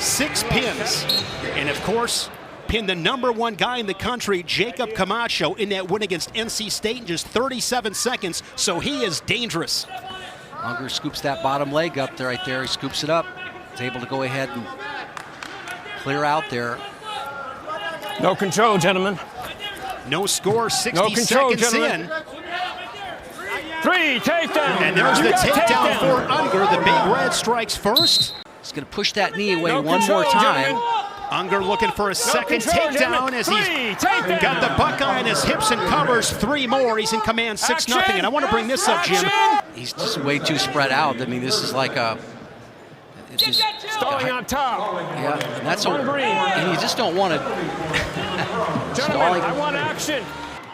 6 pins. And of course, pinned the #1 guy in the country, Jacob Camacho, in that win against NC State in just 37 seconds. So he is dangerous. Ungar scoops that bottom leg up there, right there. He scoops it up. He's able to go ahead and clear out there. No control, gentlemen. No score, 60 no control, seconds gentlemen. in. 3 takedown. And there's the takedown for Ungar. The Big Red strikes first. He's going to push that knee away No one control, more time. gentlemen. Ungar looking for a second control, takedown gentlemen. as he's 3 takedown. got the Buckeye on his hips and covers 3 more. He's in command 6-0. And I want to bring this up, Jim. He's just way too spread out. I mean, this is like a... It's just, Stalling on top. yeah, and that's One green. and you just don't want to... Gentlemen, I want action.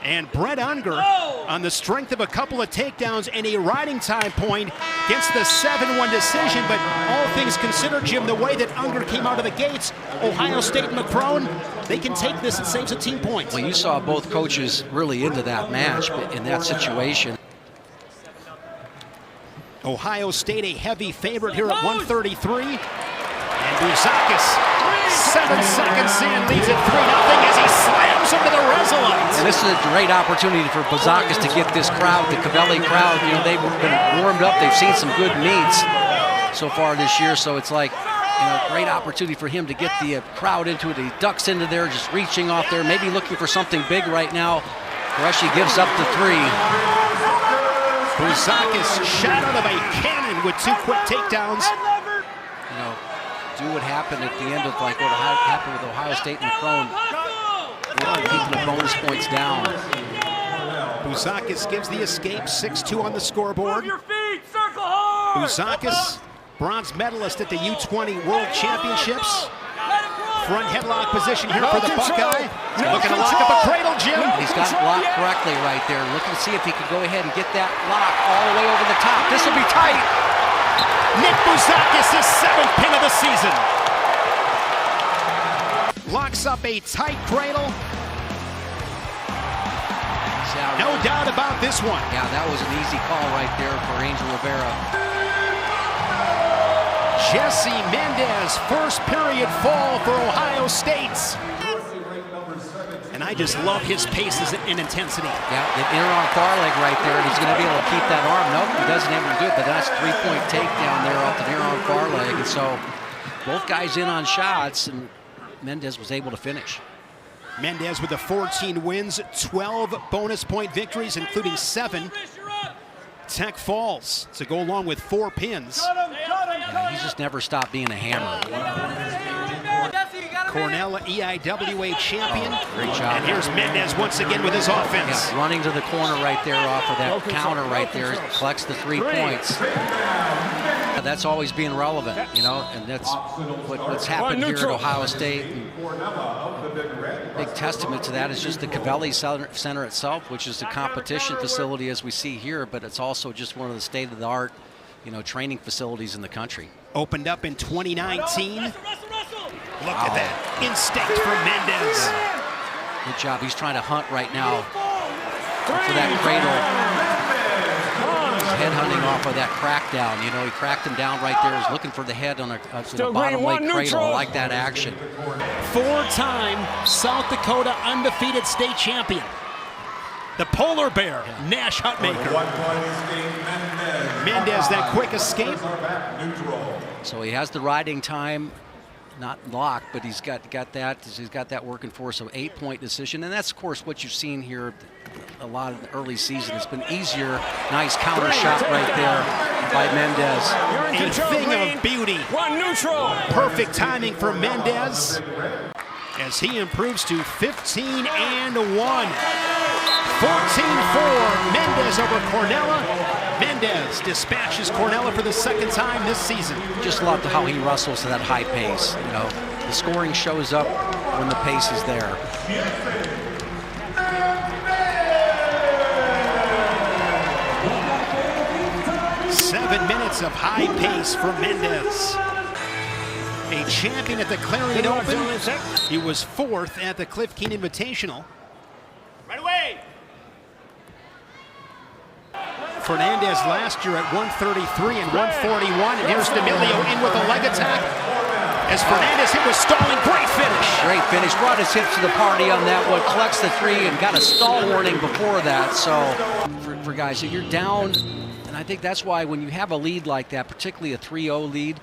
And Brett Ungar, on the strength of a couple of takedowns and a riding time point, gets the 7-1 decision. But all things considered, Jim, the way that Ungar came out of the gates, Ohio State and McCrone, they can take this. It saves a team points. Well, you saw both coaches really into that match in that situation. Ohio State a heavy favorite here at 133. And Bouzakis, 7 seconds in, leads it 3-0 as he slams into the Resolite. And this is a great opportunity for Bouzakis to get this crowd, the Cavelli crowd. You know, they've been warmed up. They've seen some good meets so far this year. So it's like, you know, great opportunity for him to get the crowd into it. He ducks into there, just reaching off there, maybe looking for something big right now. Qureshi gives up the 3. Bouzakis shot out of a cannon with 2 quick takedowns. You know, do what happened at the end of like what happened with Ohio State and McCrone. Keeping the bonus points down. Bouzakis gives the escape, 6-2 on the scoreboard. Bouzakis, bronze medalist at the U20 World Championships. Front headlock position here for the Buckeye. Looking to lock up a cradle, Jim. He's got it locked correctly right there. Looking to see if he can go ahead and get that lock all the way over the top. This will be tight. Nick Bouzakis, his 7th pin of the season. Locks up a tight cradle. No doubt about this one. Yeah, that was an easy call right there for Angel Rivera. Jesse Mendez, first period fall for Ohio State. And I just love his pace and intensity. Yeah, the inner arm far leg right there, and he's going to be able to keep that arm. Nope, he doesn't able to do it, but that's 3-point takedown there off the near arm far leg. And so both guys in on shots, and Mendez was able to finish. Mendez with the 14 wins, 12 bonus point victories, including 7 tech falls to go along with 4 pins. Yeah, he's just never stopped being a hammer. Cornell EIWA champion. Oh, great job. And here's Mendez once again with his offense. Yeah, running to the corner right there off of that counter right there. Collects the 3 points. Yeah, that's always being relevant, you know, and that's what's happened here at Ohio State. And big testament to that is just the Cavelli Center itself, which is a competition facility as we see here, but it's also just one of the state-of-the-art, you know, training facilities in the country. Opened up in 2019. Look at that instinct from Mendez. Good job. He's trying to hunt right now for that cradle. He's headhunting off of that crackdown. You know, he cracked him down right there. He's looking for the head on a bottom leg cradle. I like that action. 4-time South Dakota undefeated state champion. The polar bear, Nash Hutmaker. Mendez, that quick escape. So he has the riding time, not locked, but he's got that working for. So 8-point decision, and that's of course what you've seen here a lot of the early season. It's been easier. Nice counter shot right there by Mendez. A thing of beauty. Perfect timing for Mendez as he improves to 15-1. 14-4, Mendez over Cornella. Mendez dispatches Cornella for the 2nd time this season. Just love how he wrestles to that high pace. You know, the scoring shows up when the pace is there. Seven minutes of high pace for Mendez. A champion at the Clarion Open. He was 4th at the Cliff Keen Invitational. Right away! Fernandez last year at 133 and 141. And here's D'Amelio in with a leg attack. As Fernandez hit with stalling, great finish. Great finish, brought his hips to the party on that one, collects the three, and got a stall warning before that. So for guys, if you're down, and I think that's why when you have a lead like that, particularly a 3-0 lead,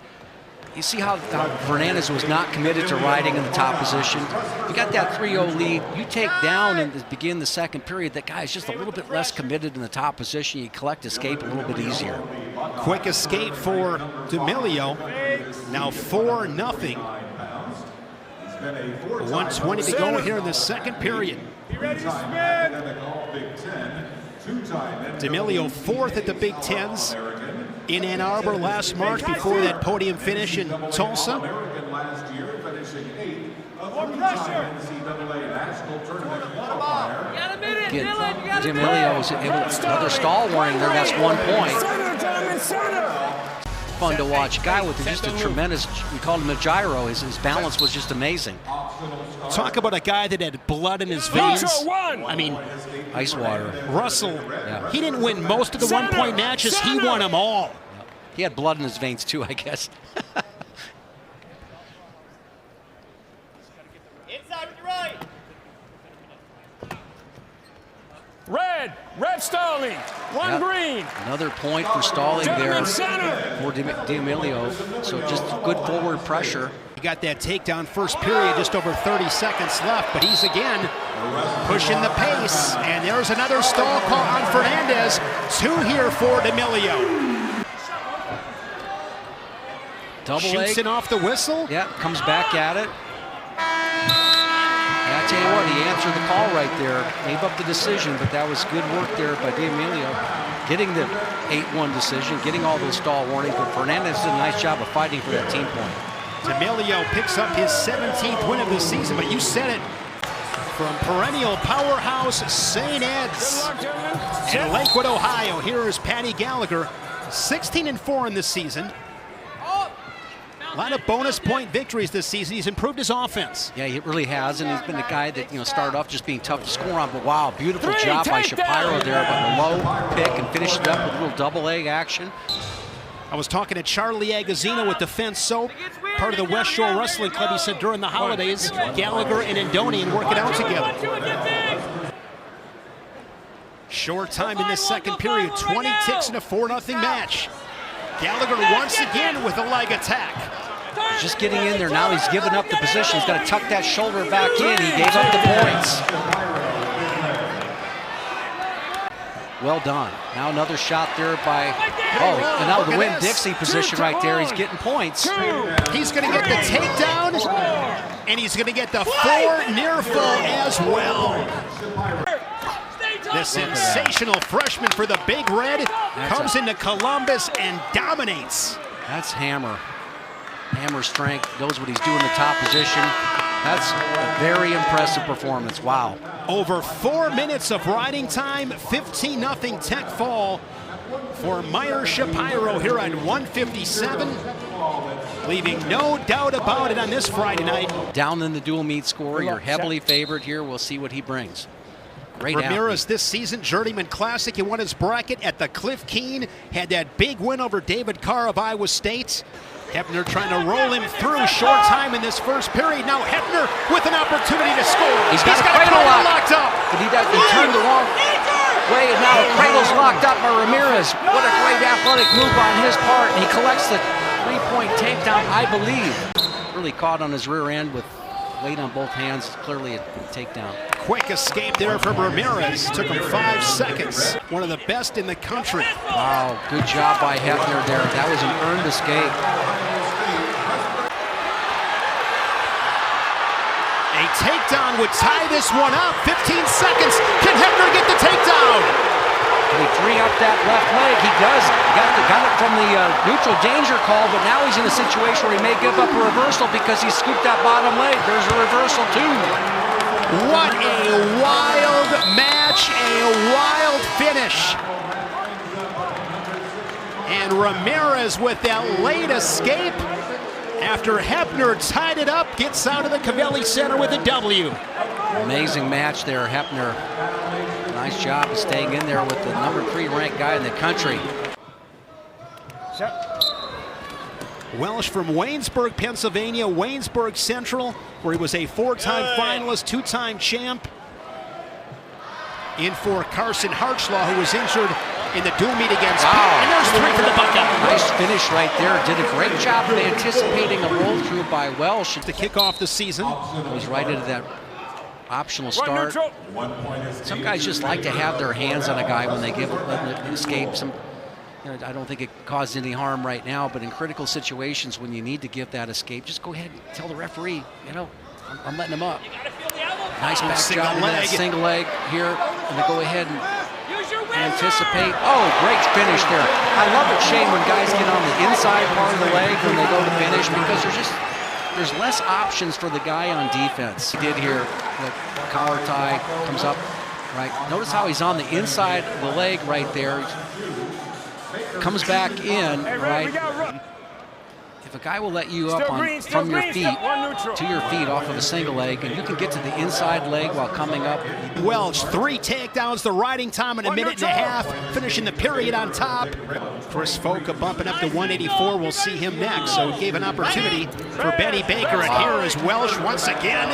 you see how Fernandez was not committed to riding in the top position. You got that 3-0 lead, you take down and begin the second period, that guy is just a little bit less committed in the top position. You collect escape a little bit easier. Quick escape for D'Amelio. Now 4-0. 1:20 to go here in the second period. D'Amelio fourth at the Big Tens in Ann Arbor last March before that podium finish in Tulsa. D'Amelio was able to, another stall warning there, that's 1 point. Fun to watch. Guy with just a tremendous, we called him a gyro, his balance was just amazing. Talk about a guy that had blood in his veins. I mean, ice water. Russell, yeah. He didn't win most of the one-point matches, he won them all. Yeah. He had blood in his veins too, I guess. Inside with your right. Red stalling, one green. Another point for stalling there for D'Amelio. So just good forward pressure. He got that takedown first period, just over 30 seconds left, but he's again pushing the pace. And there's another stall call on Fernandez. 2 here for D'Amelio. Double Shoots leg. it off the whistle. Yeah, comes back at it. I tell you what, he answered the call right there. Gave up the decision, but that was good work there by D'Amelio. Getting the 8-1 decision, getting all those stall warnings, but Fernandez did a nice job of fighting for that team point. D'Amelio picks up his 17th win of the season, but you said it, from perennial powerhouse St. Ed's in Lakewood, Ohio. Here is Paddy Gallagher, 16-4 in this season. A lot of bonus point victories this season. He's improved his offense. Yeah, he really has, and he's been a guy that, started off just being tough to score on, but wow, beautiful job by Shapiro there by the low pick and finished it up with a little double A action. I was talking to Charlie Agazzino with Defense Soap, part of the West Shore Wrestling Club. He said during the holidays, Gallagher and Indonian work it out together. Short time in this second period, 20 ticks in a 4-0 match. Gallagher once again with a leg attack. Just getting in there now, he's given up the position. He's got to tuck that shoulder back in. He gave up the points. Well done. Now another shot there by, and now the Winn-Dixie position right there. He's getting points. He's going to get the takedown, and he's going to get the 4 near fall as well. The sensational freshman for the Big Red comes into Columbus and dominates. That's hammer. Hammer strength, knows what he's doing in the top position. That's a very impressive performance. Wow. Over 4 minutes of riding time, 15-0 tech fall for Meyer Shapiro here at 157. Leaving no doubt about it on this Friday night. Down in the dual meet score, you're heavily favored here. We'll see what he brings. Great Ramirez athlete. this season, Journeyman Classic. He won his bracket at the Cliff Keen. Had that big win over David Carr of Iowa State. Hepner trying to roll him through. Short time in this first period. Now Hepner with an opportunity to score. He's got a cradle locked up. But he turned the wrong way, and now the cradle's locked up by Ramirez. What a great athletic move on his part. And he collects the 3-point takedown, I believe. Really caught on his rear end with weight on both hands. Clearly a takedown. Quick escape there from Ramirez. Took him 5 seconds. One of the best in the country. Wow, good job by Hepner there. That was an earned escape. A takedown would tie this one up. 15 seconds. Can Hepner get the takedown? Can he free up that left leg? He does. Got it from the neutral danger call, but now he's in a situation where he may give up a reversal because he scooped that bottom leg. There's a reversal too. What a wild match, a wild finish. And Ramirez with that late escape after Hepner tied it up, gets out of the Cavelli Center with a W. Amazing match there, Hepner. Nice job of staying in there with the #3 ranked guy in the country. Welsh from Waynesburg, Pennsylvania, Waynesburg Central, where he was a 4-time finalist, 2-time champ. In for Carson Hartslaw, who was injured in the dual meet against Paddy. And there's 3 for the Buckeye. Nice finish right there. Did a great job of anticipating a roll through by Welsh. To kick off the season. Goes right into that optional start. Some guys just like to have their hands on a guy when they let him escape. I don't think it caused any harm right now, but in critical situations when you need to give that escape, just go ahead and tell the referee, I'm letting him up. Nice back job on that single leg here, and to go ahead and anticipate. Oh, great finish there. I love it, Shane, when guys get on the inside part of the leg when they go to finish, because there's less options for the guy on defense. He did here, the collar tie comes up, right? Notice how he's on the inside of the leg right there. Comes back in, right? If a guy will let you up from your feet to your feet off of a single leg, and you can get to the inside leg while coming up. Welsh, 3 takedowns, the riding time in a minute and a half, finishing the period on top. Chris Foca bumping up to 184. We'll see him next. So he gave an opportunity for Benny Baker, and here is Welsh once again.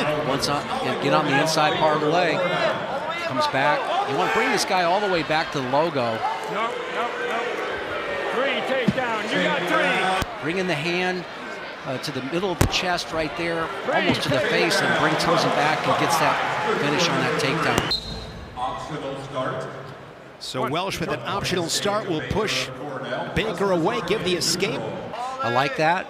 Get on the inside part of the leg. Comes back. You want to bring this guy all the way back to the logo. No. 3 takedown. You got 3. Bring in the hand to the middle of the chest right there, almost to the face, and comes him back and gets that finish on that takedown. Optional start. So Welsh with an optional start will push Baker away, give the escape. I like that.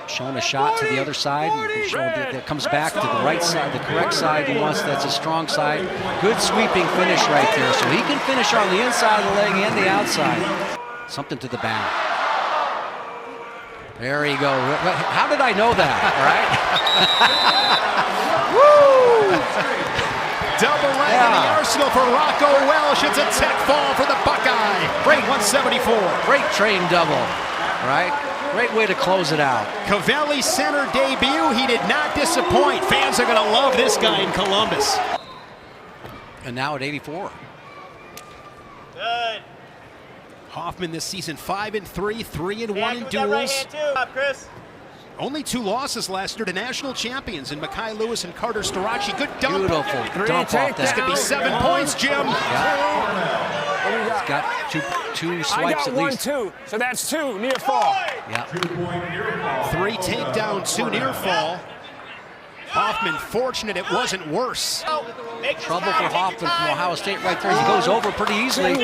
Showing a shot to the other side, and showing that comes back to the right side, the correct side he wants. That's a strong side. Good sweeping finish right there. So he can finish on the inside of the leg and the outside. Something to the back. There you go. How did I know that, right? Woo! Double leg in the arsenal for Rocco Welsh. It's a tech fall for the Buckeye. Great 174. Great train double, right? Great way to close it out. Cavelli center debut. He did not disappoint. Fans are going to love this guy in Columbus. And now at 84. Good. Hoffman this season 5-3, 3-1 in duels. Only 2 losses last year to national champions in Mackay Lewis and Carter Starachi. Good dump. Beautiful dump off This could be 7 points, Jim. Yeah. He's got two swipes at least. I got 1, 2, so that's 2 near fall. Yeah. 3 takedown, 2 near fall. Hoffman fortunate it wasn't worse. Trouble for Hoffman from Ohio State right there. He goes over pretty easily.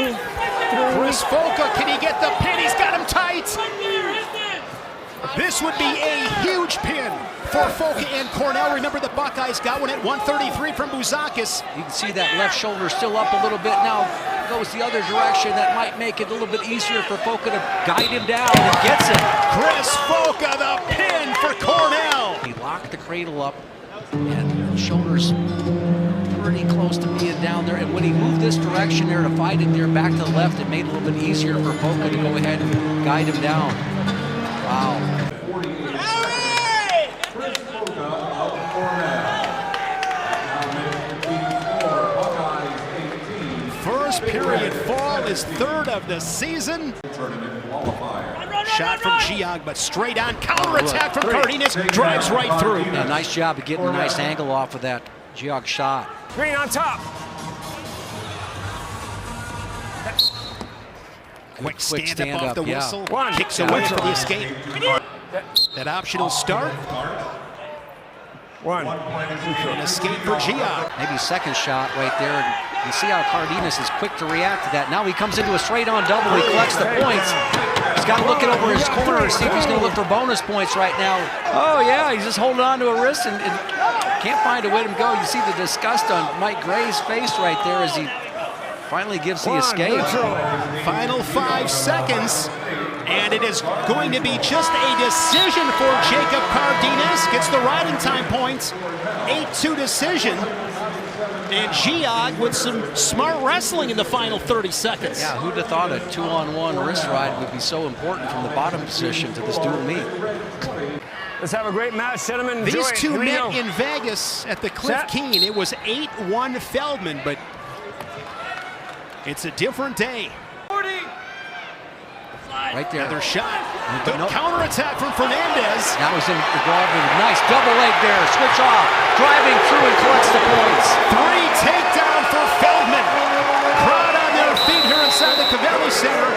Chris Foca, can he get the pin? He's got him tight. This would be a huge pin for Foca and Cornell. Remember, the Buckeyes got one at 133 from Bouzakis. You can see that left shoulder still up a little bit. Now goes the other direction. That might make it a little bit easier for Foca to guide him down, and gets it. Chris Foca, the pin for Cornell. He locked the cradle up, and the shoulders pretty close to being down there. And when he moved this direction there to fight it there back to the left, it made it a little bit easier for Foca to go ahead and guide him down. Wow. Chris Foca of Cornell. First period fall is 3rd of the season. Shot from Geog, but straight on. Counterattack from Cardenas. Drives right through. Yeah, nice job of getting a nice angle off of that Geog shot. Green on top. Quick stand up off the whistle. One. Kicks away for the escape. That optional start. 1. An escape for Geog. Maybe second shot right there. And you see how Cardenas is quick to react to that. Now he comes into a straight-on double. He collects the points. He's got to look it over his corner and see if he's going to look for bonus points right now. Oh, yeah, he's just holding on to a wrist and can't find a way to go. You see the disgust on Mike Gray's face right there as he finally gives the escape. Final 5 seconds, and it is going to be just a decision for Jacob Cardenas. Gets the riding time points. 8-2 decision. And Geog with some smart wrestling in the final 30 seconds. Yeah, who'd have thought a 2-on-1 wrist ride would be so important from the bottom position to this dual meet. Let's have a great match, gentlemen. Enjoy These it. two Here we met go. in Vegas at the Cliff Keen. It was 8-1 Feldman, but it's a different day. right there. Another shot. But Good no. counterattack from Fernandez. Now he's in the glove with a nice double leg there. Switch off. Driving through and collects the points. 3 takedown for Feldman. Crowd on their feet here inside the Cavalli Center.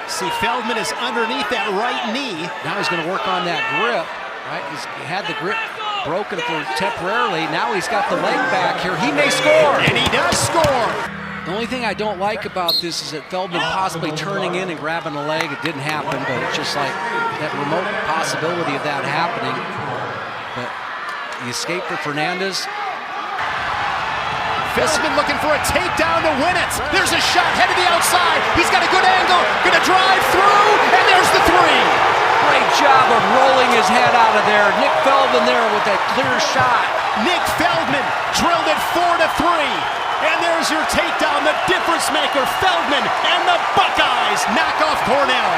See, Feldman is underneath that right knee. Now he's going to work on that grip. Right? He had the grip broken for temporarily. Now he's got the leg back here. He may score. And he does score. The only thing I don't like about this is that Feldman possibly turning in and grabbing the leg. It didn't happen, but it's just like that remote possibility of that happening. But the escape for Fernandez. Feldman looking for a takedown to win it. There's a shot, head to the outside. He's got a good angle, gonna drive through, and there's the 3. Great job of rolling his head out of there. Nick Feldman there with that clear shot. Nick Feldman drilled it 4-3. And there's your takedown, the difference maker, Feldman, and the Buckeyes knock off Cornell.